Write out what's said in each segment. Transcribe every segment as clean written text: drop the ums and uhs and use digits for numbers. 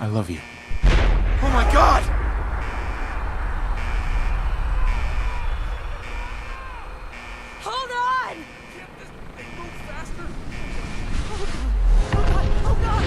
I love you. Oh my god! Hold on! Can't this thing move faster? Oh god! Oh god!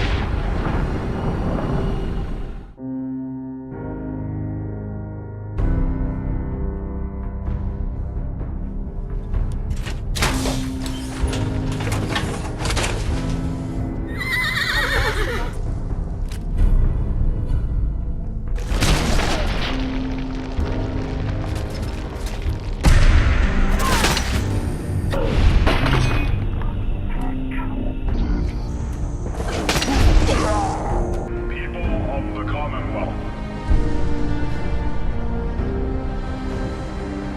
People of the Commonwealth,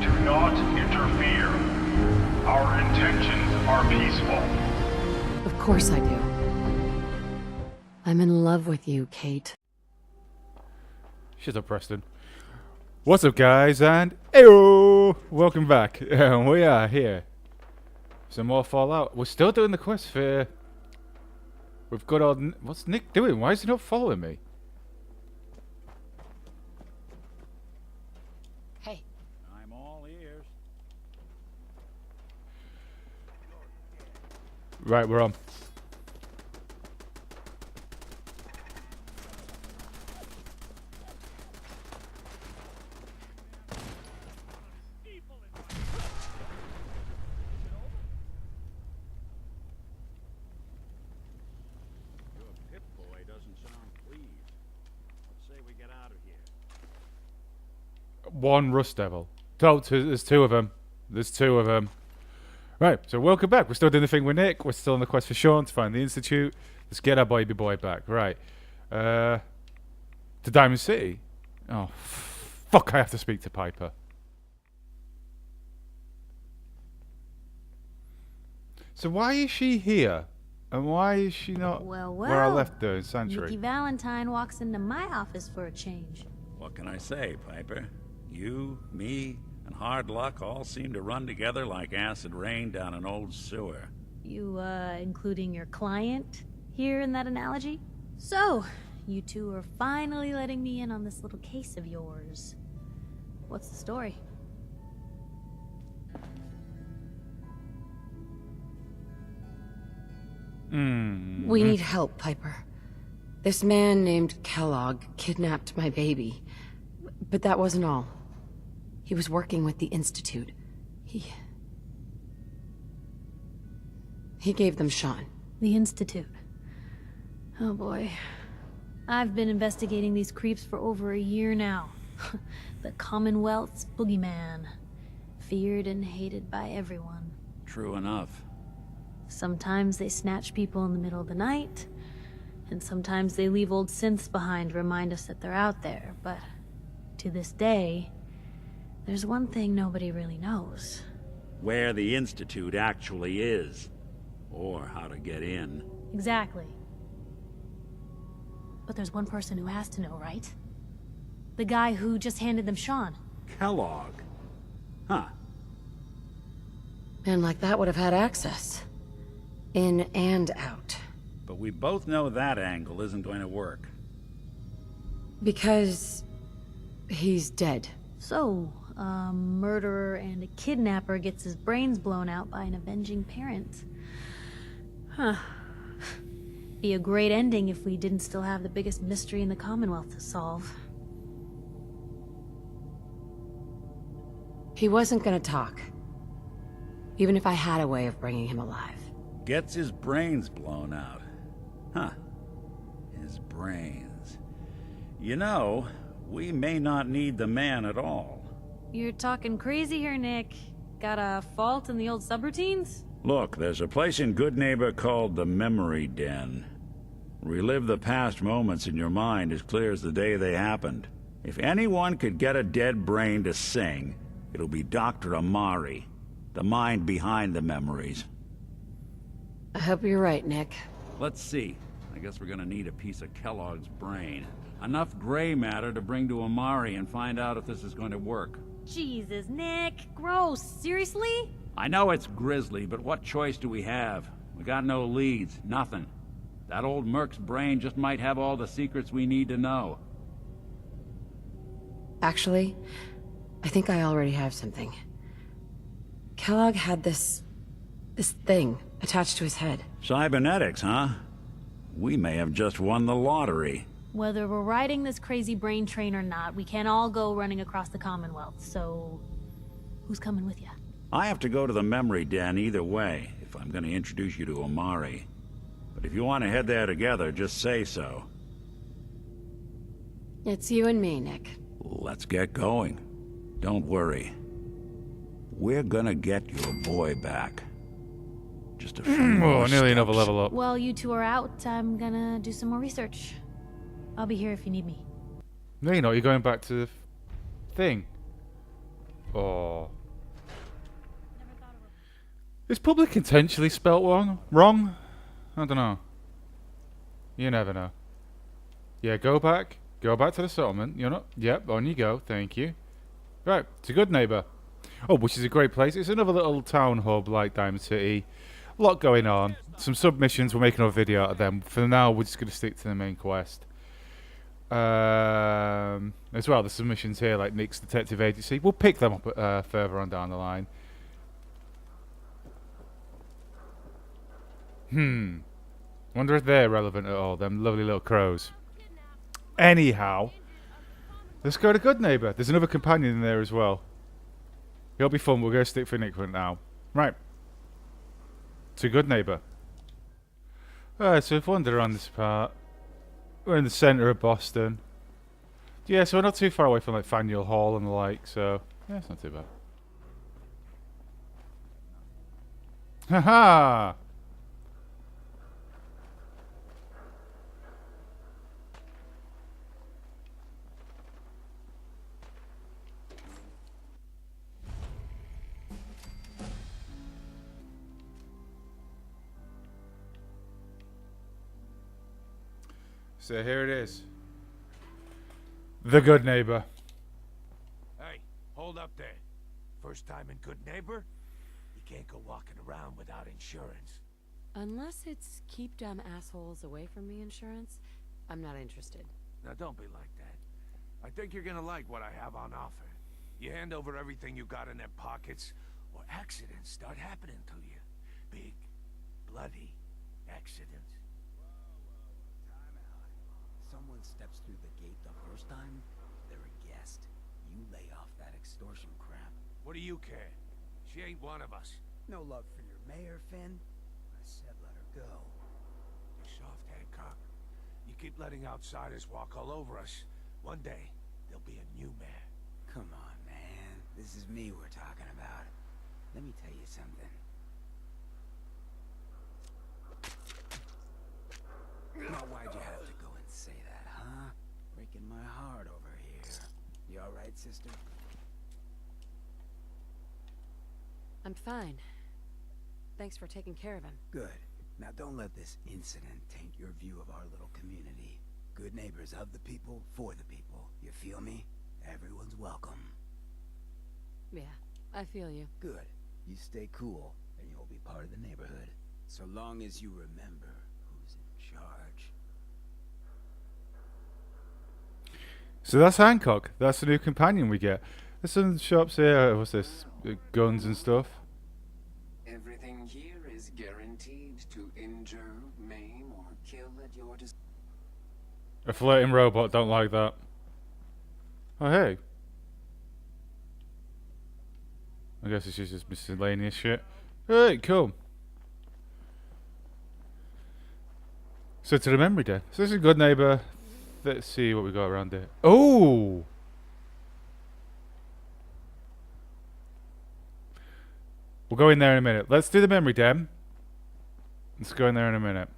do not interfere. Our intentions are peaceful. Of course I do. I'm in love with you, Kate. Shut up, Preston. What's up, guys, and ayo! Welcome back. We are here. Some more Fallout. We're still doing the quest for... We've got our... What's Nick doing? Why is he not following me? Hey. I'm all ears. Right, we're on. Your Pip-Boy doesn't sound pleased. Let's say we get out of here. One Rust Devil. There's two of them. There's two of them. Right, so welcome back. We're still doing the thing with Nick. We're still on the quest for Sean to find the Institute. Let's get our baby boy back. Right. To Diamond City. Oh, fuck, I have to speak to Piper. So why is she here? And why is she not Well, where I left her in Sanctuary? Nikki Valentine walks into my office for a change. What can I say, Piper? You, me, and hard luck all seem to run together like acid rain down an old sewer. You, including your client here in that analogy? So, you two are finally letting me in on this little case of yours. What's the story? We need help, Piper. This man named Kellogg kidnapped my baby. But that wasn't all. He was working with the Institute. He gave them Sean. The Institute. Oh boy. I've been investigating these creeps for over a year now. The Commonwealth's boogeyman. Feared and hated by everyone. True enough. Sometimes they snatch people in the middle of the night, and sometimes they leave old synths behind to remind us that they're out there, but to this day, there's one thing nobody really knows. Where the Institute actually is. Or how to get in. Exactly. But there's one person who has to know, right? The guy who just handed them Sean. Kellogg. Huh. Man like that would have had access. In and out. But we both know that angle isn't going to work. Because he's dead. So, a murderer and a kidnapper gets his brains blown out by an avenging parent. Huh. Be a great ending if we didn't still have the biggest mystery in the Commonwealth to solve. He wasn't gonna talk. Even if I had a way of bringing him alive. Gets his brains blown out. Huh. His brains. You know, we may not need the man at all. You're talking crazy here, Nick. Got a fault in the old subroutines? Look, there's a place in Goodneighbor called the Memory Den. Relive the past moments in your mind as clear as the day they happened. If anyone could get a dead brain to sing, it'll be Dr. Amari, the mind behind the memories. I hope you're right, Nick. Let's see. I guess we're gonna need a piece of Kellogg's brain. Enough gray matter to bring to Amari and find out if this is going to work. Jesus, Nick. Gross. Seriously? I know it's grisly, but what choice do we have? We got no leads, nothing. That old merc's brain just might have all the secrets we need to know. Actually, I think I already have something. Kellogg had this thing attached to his head. Cybernetics, huh? We may have just won the lottery. Whether we're riding this crazy brain train or not, we can't all go running across the Commonwealth, so who's coming with you? I have to go to the memory den either way, if I'm going to introduce you to Omari. But if you want to head there together, just say so. It's you and me, Nick. Let's get going. Don't worry. We're gonna get your boy back. Just a few more nearly another steps. level up. While you two are out, I'm gonna do some more research. I'll be here if you need me. No, you're not. You're going back to the thing. Oh. Is public intentionally spelt wrong? Wrong? I don't know. You never know. Yeah, go back. Go back to the settlement. You're not... Yep, on you go. Thank you. Right, it's a Goodneighbor. Oh, which is a great place. It's another little town hub like Diamond City. A lot going on. Some submissions. We're making a video out of them. For now, we're just going to stick to the main quest. As well, the submissions here, like Nick's Detective Agency. We'll pick them up further on down the line. Wonder if they're relevant at all, them lovely little crows. Anyhow, let's go to Goodneighbor. There's another companion in there as well. It'll be fun. We're going to stick for Nick for now. Right. To Goodneighbor. Alright, so we've wandered around this part. We're in the centre of Boston. Yeah, so we're not too far away from like Faneuil Hall and the like, so yeah, it's not too bad. Haha! So here it is. The Goodneighbor. Hey, hold up there. First time in Goodneighbor? You can't go walking around without insurance. Unless it's keep dumb assholes away from me insurance, I'm not interested. Now don't be like that. I think you're gonna like what I have on offer. You hand over everything you got in their pockets, or accidents start happening to you. Big, bloody accidents. Someone steps through the gate the first time, they're a guest. You lay off that extortion crap. What do you care? She ain't one of us. No love for your mayor, Finn? I said let her go. You soft, Hancock. You keep letting outsiders walk all over us. One day, there'll be a new mayor. Come on, man. This is me we're talking about. Let me tell you something. Now, why'd you have to go and say that, huh? Breaking my heart over here. You alright, sister? I'm fine. Thanks for taking care of him. Good. Now don't let this incident taint your view of our little community. Good neighbors of the people, for the people. You feel me? Everyone's welcome. Yeah, I feel you. Good. You stay cool, and you'll be part of the neighborhood. So long as you remember who's in charge. So that's Hancock. That's the new companion we get. There's some shops here. What's this? Guns and stuff. Everything here is guaranteed to injure, maim, or kill at your discretion. A flirting robot. Don't like that. Oh, hey. I guess it's just miscellaneous shit. Alright, cool. So to the memory den. So this is a Goodneighbor. Let's see what we got around here. Oh! We'll go in there in a minute. Let's do the memory den. Let's go in there in a minute.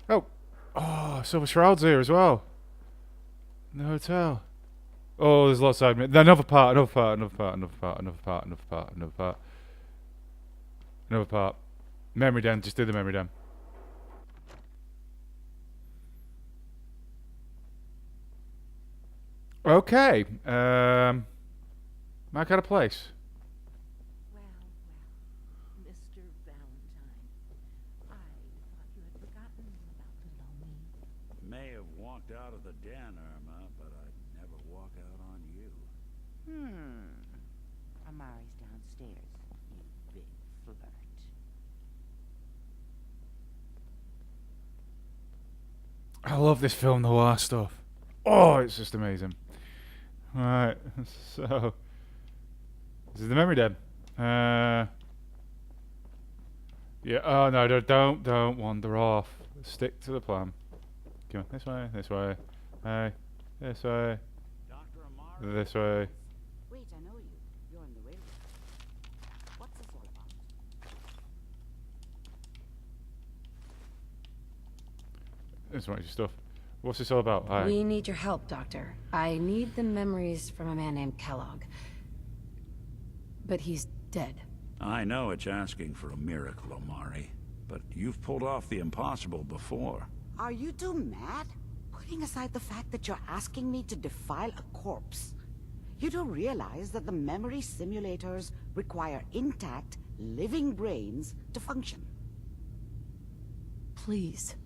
Oh! Oh, Silver Shroud's here as well. In the hotel. Oh, there's lots of admin. Another part, another part, another part, another part, another part, another part, another part. Another part. Memory den, just do the memory den. Okay. My kind of place. Well, Mr. Valentine, I may have walked out of the den, Irma, but I'd never walk out on you. Amari's downstairs, you big flirt. I love this film noir stuff. Oh, it's just amazing. Alright, so this is the memory den. Yeah, oh no, don't wander off. Stick to the plan. Come on, this way, hey, this way, Dr. Amari? this way. Wait, I know you. You're on the railroad. What's this all about? This is your stuff. What's this all about? Hi. We need your help, Doctor. I need the memories from a man named Kellogg. But he's dead. I know it's asking for a miracle, Amari, but you've pulled off the impossible before. Are you two mad? Putting aside the fact that you're asking me to defile a corpse, you don't realize that the memory simulators require intact, living brains to function. Please.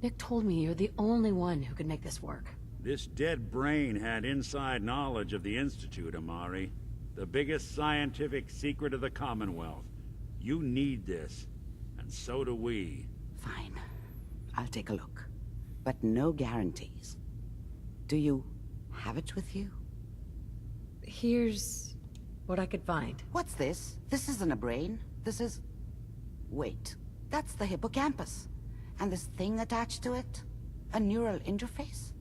Nick told me you're the only one who could make this work. This dead brain had inside knowledge of the Institute, Amari. The biggest scientific secret of the Commonwealth. You need this, and so do we. Fine. I'll take a look. But no guarantees. Do you have it with you? Here's what I could find. What's this? This isn't a brain. This is... Wait. That's the hippocampus. And this thing attached to it? A neural interface?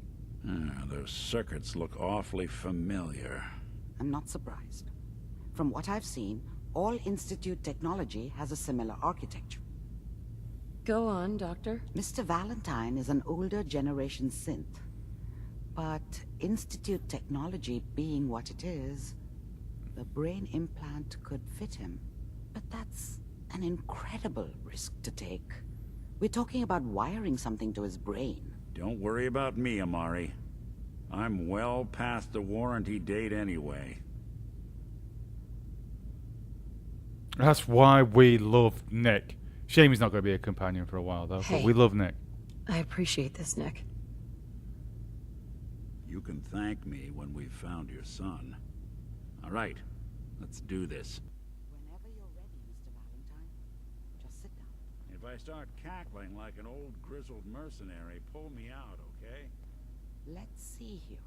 Those circuits look awfully familiar. I'm not surprised. From what I've seen, all Institute technology has a similar architecture. Go on, Doctor. Mr. Valentine is an older generation synth. But Institute technology being what it is, the brain implant could fit him. But that's an incredible risk to take. We're talking about wiring something to his brain. Don't worry about me, Amari. I'm well past the warranty date anyway. That's why we love Nick. Shame he's not going to be a companion for a while, though. Hey. But we love Nick. I appreciate this, Nick. You can thank me when we've found your son. All right, let's do this. Whenever you're ready, Mr. Valentine, just sit down. If I start cackling like an old grizzled mercenary, pull me out, okay? Let's see here.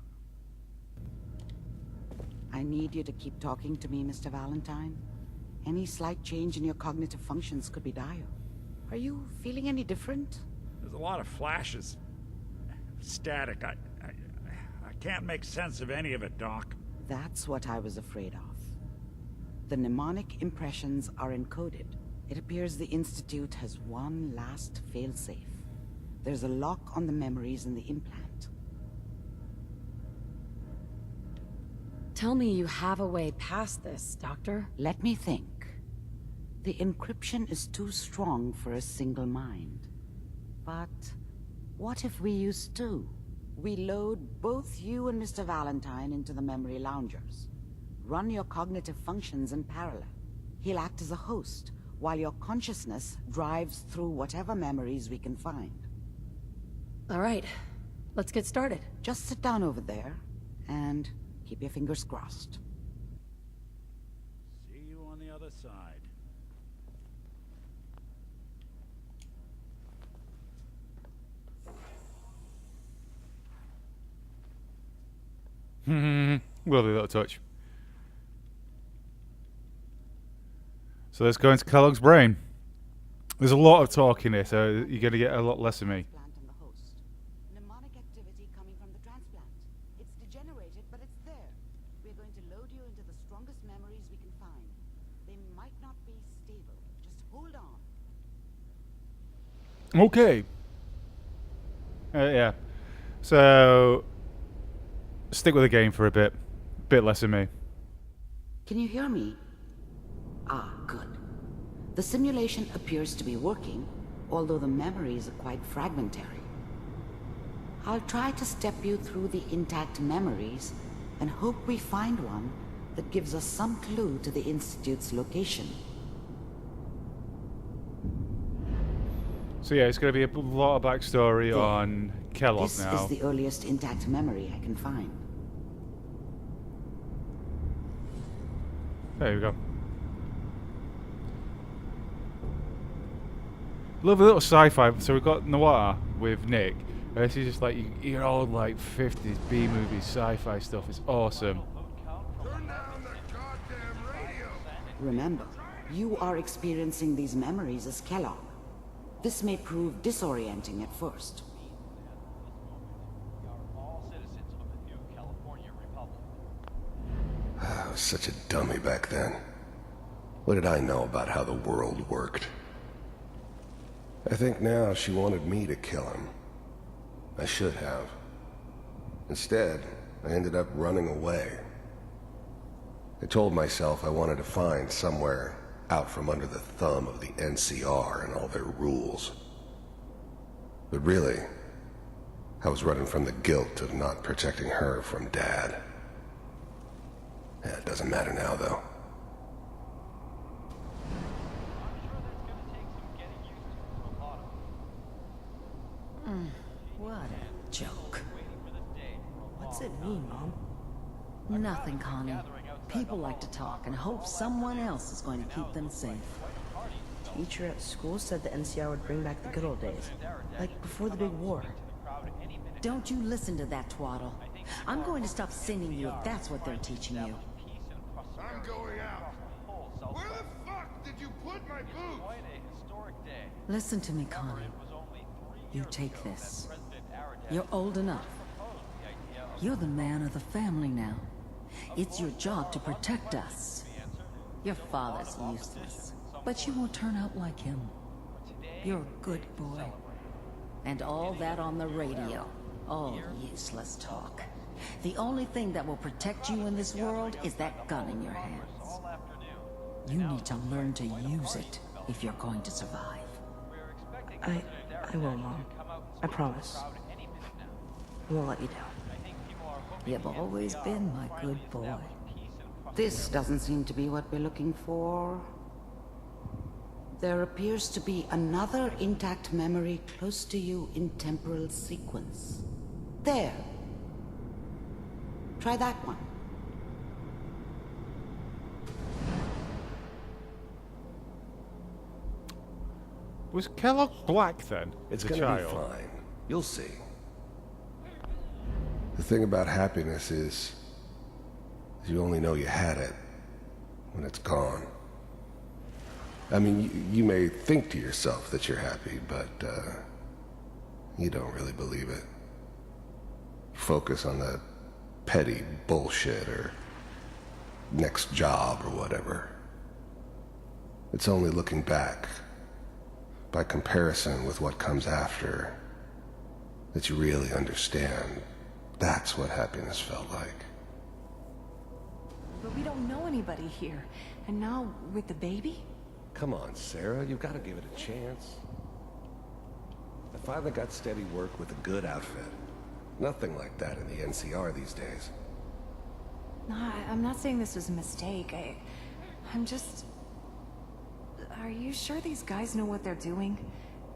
I need you to keep talking to me, Mr. Valentine. Any slight change in your cognitive functions could be dire. Are you feeling any different? There's a lot of flashes. Static. I can't make sense of any of it, Doc. That's what I was afraid of. The mnemonic impressions are encoded. It appears the Institute has one last failsafe. There's a lock on the memories in the implant. Tell me you have a way past this, Doctor. Let me think. The encryption is too strong for a single mind. But what if we use two? We load both you and Mr. Valentine into the memory loungers. Run your cognitive functions in parallel. He'll act as a host, while your consciousness drives through whatever memories we can find. All right, let's get started. Just sit down over there, and keep your fingers crossed. See you on the other side. Lovely little touch. So let's go into Kellogg's brain. There's a lot of talk in here, so you're going to get a lot less of me. Transplant and the host. Mnemonic activity coming from the transplant. It's degenerated, but it's there. We're going to load you into the strongest memories we can find. They might not be stable. Just hold on. Okay. Yeah. So stick with the game for a bit. Bit less of me. Can you hear me? Ah, good. The simulation appears to be working, although the memories are quite fragmentary. I'll try to step you through the intact memories and hope we find one that gives us some clue to the Institute's location. So So yeah, it's going to be a lot of backstory There. on Kellogg This now. is the earliest intact memory I can find. There we go. Love a little sci-fi. So we've got Noir with Nick. This is just like your old like 50s B-movie sci-fi stuff. It's awesome. Turn down the goddamn radio. Remember, you are experiencing these memories as Kellogg. This may prove disorienting at first. I was such a dummy back then. What did I know about how the world worked? I think now she wanted me to kill him. I should have. Instead, I ended up running away. I told myself I wanted to find somewhere out from under the thumb of the NCR and all their rules. But really, I was running from the guilt of not protecting her from Dad. Yeah, it doesn't matter now, though. What a joke. What's it mean, Mom? Nothing, Connie. People like to talk and hope someone else is going to keep them safe. Teacher at school said the NCR would bring back the good old days. Like before the big war. Don't you listen to that twaddle. I'm going to stop singing you if that's what they're teaching you. I'm going out. Where the fuck did you put my boots? Listen to me, Connie. You take this. You're old enough. You're the man of the family now. It's your job to protect us. Your father's useless, but you won't turn out like him. You're a good boy. And all that on the radio. All useless talk. The only thing that will protect you in this world is that gun in your hands. You need to learn to use it if you're going to survive. I will, Mom. I promise. I won't let you down. You've always been my good boy. This doesn't seem to be what we're looking for. There appears to be another intact memory close to you in temporal sequence. There. Try that one. Was Kellogg black then? It's as a gonna be child? fine. You'll see. The thing about happiness is you only know you had it when it's gone. I mean, you may think to yourself that you're happy, but you don't really believe it. Focus on the petty bullshit or next job or whatever. It's only looking back, by comparison with what comes after, that you really understand that's what happiness felt like. But we don't know anybody here. And now, with the baby? Come on, Sarah, you've got to give it a chance. I finally got steady work with a good outfit. Nothing like that in the NCR these days. No, I'm not saying this was a mistake. I'm just... Are you sure these guys know what they're doing?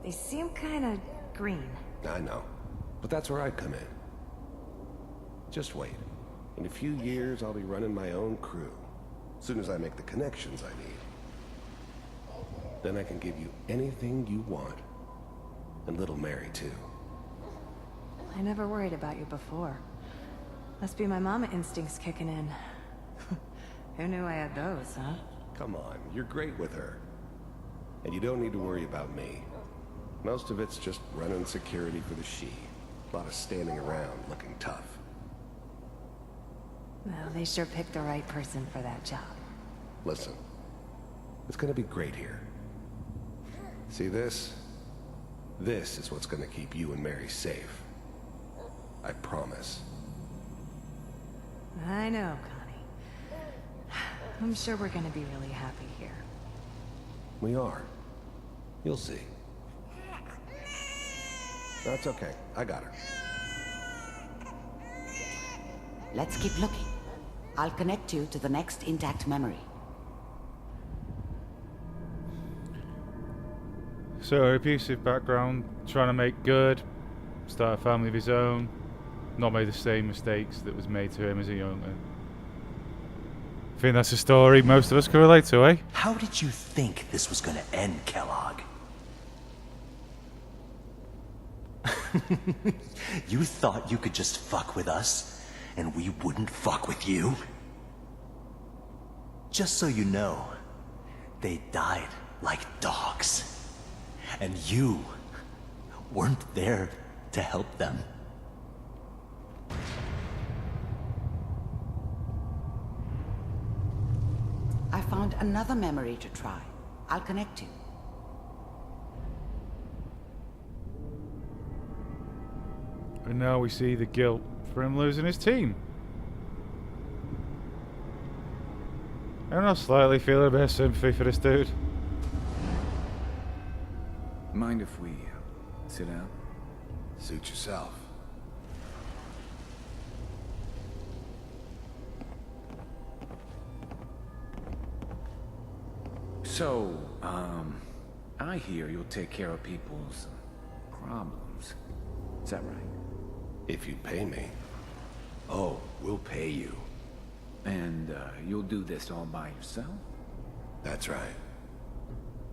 They seem kinda green. I know, but that's where I come in. Just wait. In a few years, I'll be running my own crew. As soon as I make the connections I need. Then I can give you anything you want. And little Mary, too. I never worried about you before. Must be my mama instincts kicking in. Who knew I had those, huh? Come on, you're great with her. And you don't need to worry about me. Most of it's just running security for the she. A lot of standing around looking tough. Well, they sure picked the right person for that job. Listen, it's gonna be great here. See this? This is what's gonna keep you and Mary safe. I promise. I know, Connie. I'm sure we're gonna be really happy here. We are. You'll see. That's okay. I got her. Let's keep looking. I'll connect you to the next intact memory. So, abusive background, trying to make good, start a family of his own, not made the same mistakes that was made to him as a young man. I think that's a story most of us can relate to, eh? How did you think this was gonna end, Kellogg? You thought you could just fuck with us, and we wouldn't fuck with you? Just so you know, they died like dogs. And you weren't there to help them. I found another memory to try. I'll connect you. And now we see the guilt for him losing his team. And I'm slightly feeling a bit of sympathy for this dude. Mind if we sit down? Suit yourself. So, I hear you'll take care of people's problems. Is that right? If you pay me. Oh, we'll pay you. And, you'll do this all by yourself? That's right.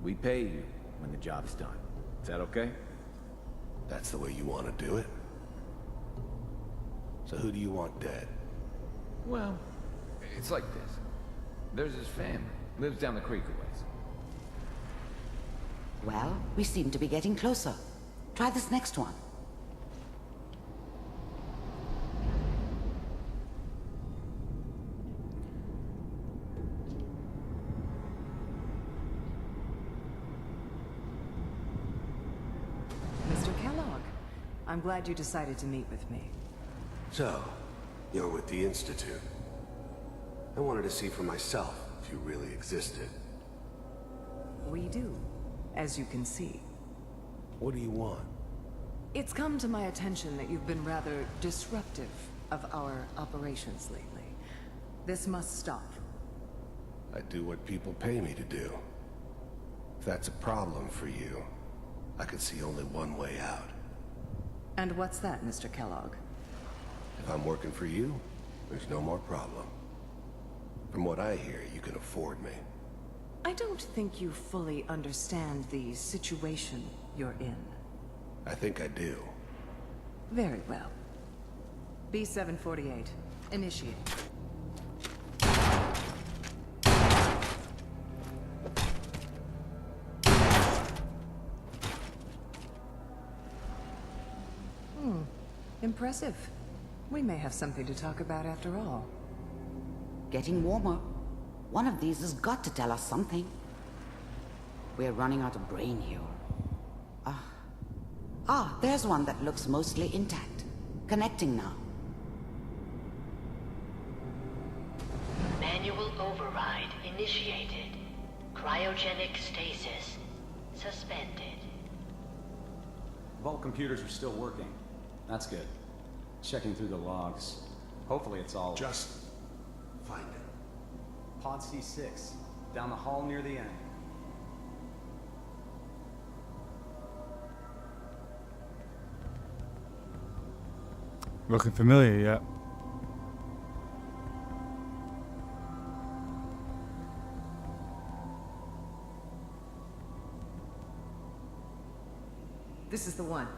We pay you when the job's done. Is that okay? That's the way you want to do it? So who do you want dead? Well, it's like this. There's his family. Lives down the creek a ways. Well, we seem to be getting closer. Try this next one. Mr. Kellogg, I'm glad you decided to meet with me. So, you're with the Institute. I wanted to see for myself if you really existed. We do, as you can see. What do you want? It's come to my attention that you've been rather disruptive of our operations lately. This must stop. I do what people pay me to do. If that's a problem for you, I could see only one way out. And what's that, Mr. Kellogg? If I'm working for you, there's no more problem. From what I hear, you can afford me. I don't think you fully understand the situation you're in. I think I do. Very well. B-748, initiate. Impressive. We may have something to talk about after all. Getting warmer. One of these has got to tell us something. We're running out of brain here. There's one that looks mostly intact. Connecting now. Manual override initiated. Cryogenic stasis suspended. Vault computers are still working. That's good. Checking through the logs. Hopefully it's all... Just find it. Pod C6, down the hall near the end. Looking familiar, yeah. This is the one.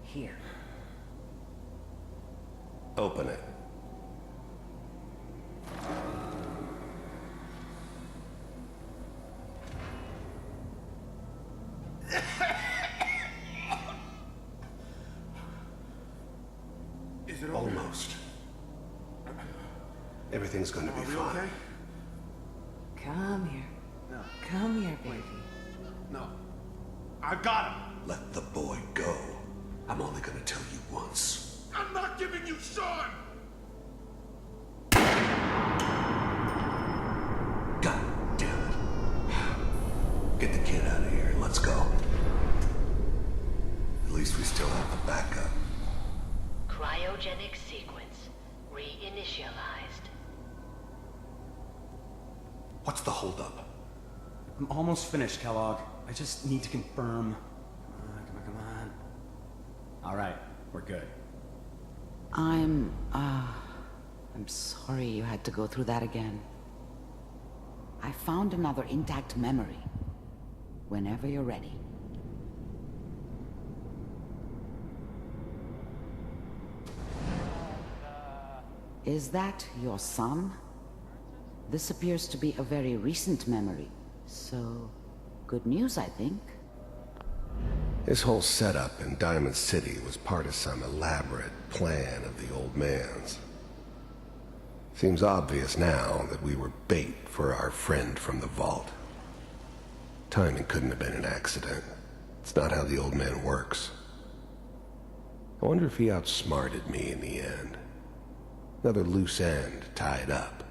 Here. Open it. Is it Almost. Everything's gonna be fine. Okay? Come here. No. Come here, baby. No. I got him. Let the boy go. I'm only gonna tell you once. I'm not giving you Sean! God damn it. Get the kid out of here and let's go. At least we still have the backup. Cryogenic sequence reinitialized. What's the holdup? I'm almost finished, Kellogg. I just need to confirm. Come on. All right, we're good. I'm sorry you had to go through that again. I found another intact memory. Whenever you're ready. Is that your son? This appears to be a very recent memory. So, good news, I think. His whole setup in Diamond City was part of some elaborate plan of the old man's. Seems obvious now that we were bait for our friend from the vault. Timing couldn't have been an accident. It's not how the old man works. I wonder if he outsmarted me in the end. Another loose end tied up.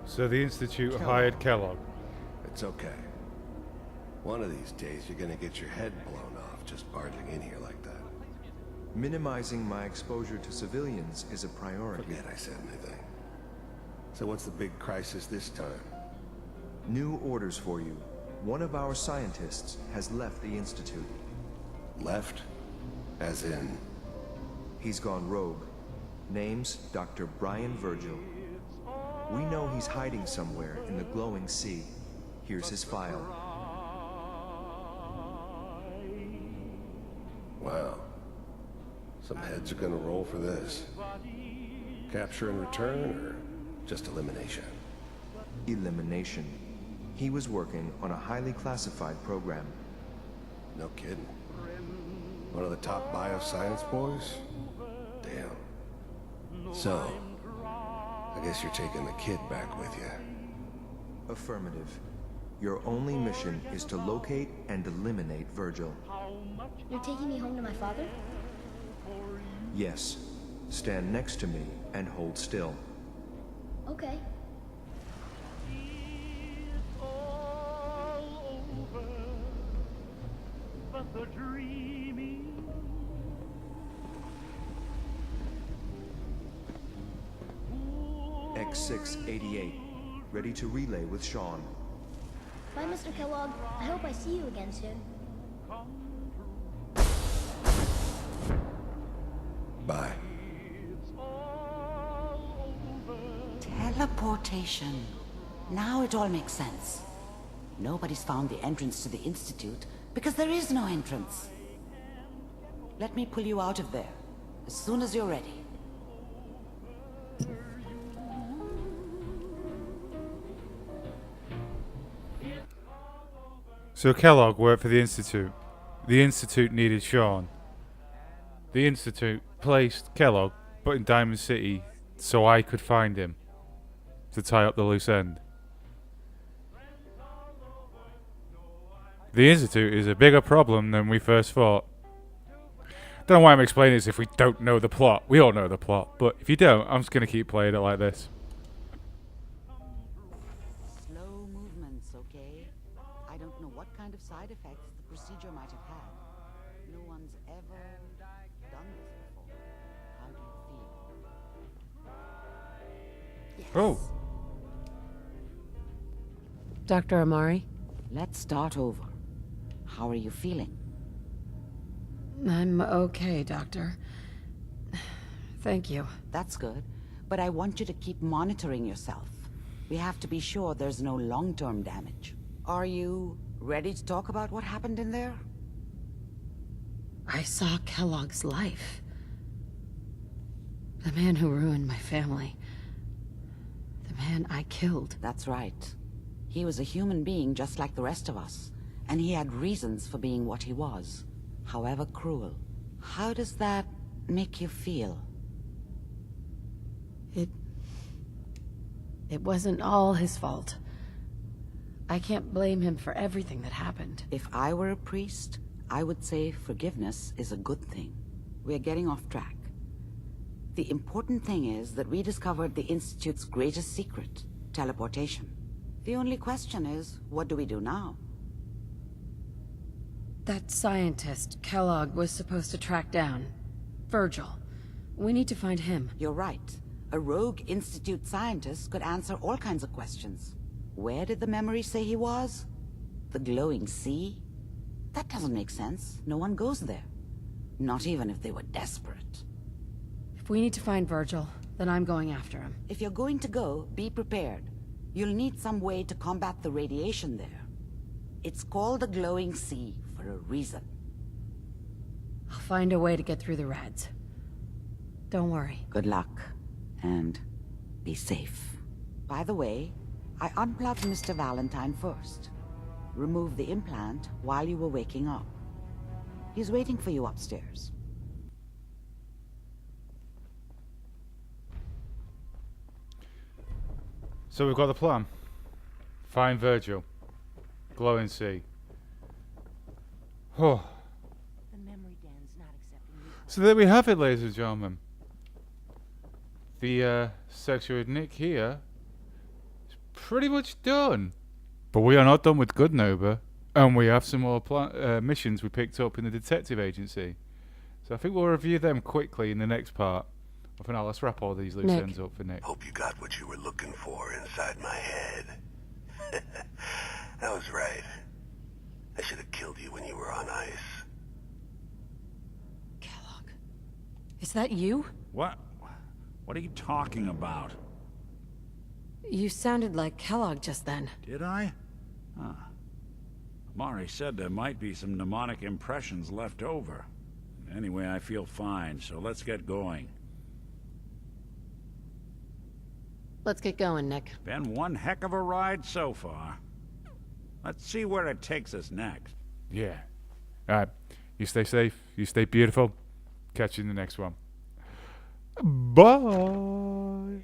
So the Institute hired Kellogg. It's okay. One of these days you're gonna get your head blown off just barging in here like that. Minimizing my exposure to civilians is a priority. Forget I said anything. So what's the big crisis this time? New orders for you. One of our scientists has left the Institute. Left? As in? He's gone rogue. Name's Dr. Brian Virgil. We know he's hiding somewhere in the glowing sea. Here's his file. Wow. Some heads are gonna roll for this. Capture and return, or just elimination? Elimination. He was working on a highly classified program. No kidding. One of the top bioscience boys? Damn. So, I guess you're taking the kid back with you. Affirmative. Your only mission is to locate and eliminate Virgil. You're taking me home to my father? Yes. Stand next to me and hold still. Okay. X688. Ready to relay with Sean. Bye, Mr. Kellogg. I hope I see you again soon. Bye. Teleportation. Now it all makes sense. Nobody's found the entrance to the Institute because there is no entrance. Let me pull you out of there as soon as you're ready. So Kellogg worked for the Institute. The Institute needed Sean. The Institute placed Kellogg, but in Diamond City, so I could find him. To tie up the loose end. The Institute is a bigger problem than we first thought. Don't know why I'm explaining this if we don't know the plot. We all know the plot, but if you don't, I'm just going to keep playing it like this. Slow movements, okay? I don't know what kind of side effects the procedure might have had. No one's ever done this before. How do you feel? Yes. Oh. Dr. Amari? Let's start over. How are you feeling? I'm okay, Doctor. Thank you. That's good. But I want you to keep monitoring yourself. We have to be sure there's no long-term damage. Are you ready to talk about what happened in there? I saw Kellogg's life. The man who ruined my family. The man I killed. That's right. He was a human being just like the rest of us. And he had reasons for being what he was. However cruel. How does that make you feel? It wasn't all his fault. I can't blame him for everything that happened. If I were a priest, I would say forgiveness is a good thing. We're getting off track. The important thing is that we discovered the Institute's greatest secret, teleportation. The only question is, what do we do now? That scientist, Kellogg, was supposed to track down. Virgil. We need to find him. You're right. A rogue Institute scientist could answer all kinds of questions. Where did the memory say he was? The glowing sea? That doesn't make sense. No one goes there. Not even if they were desperate. If we need to find Virgil, then I'm going after him. If you're going to go, be prepared. You'll need some way to combat the radiation there. It's called the glowing sea for a reason. I'll find a way to get through the rads. Don't worry. Good luck, and be safe. By the way, I unplugged Mr. Valentine first. Remove the implant while you were waking up. He's waiting for you upstairs. So we've got the plan. Find Virgil. Glowing sea. Oh. So there we have it, ladies and gentlemen. The section with Nick here is pretty much done. But we are not done with Goodneighbor, and we have some more missions we picked up in the detective agency. So I think we'll review them quickly in the next part. But for now, let's wrap all these loose ends up for Nick. Hope you got what you were looking for inside my head. I was right. I should have killed you when you were on ice. Kellogg. Is that you? What? What are you talking about? You sounded like Kellogg just then. Did I? Huh. Mari said there might be some mnemonic impressions left over. Anyway, I feel fine, so let's get going. Let's get going, Nick. Been one heck of a ride so far. Let's see where it takes us next. Yeah. Alright. You stay safe. You stay beautiful. Catch you in the next one. Bye.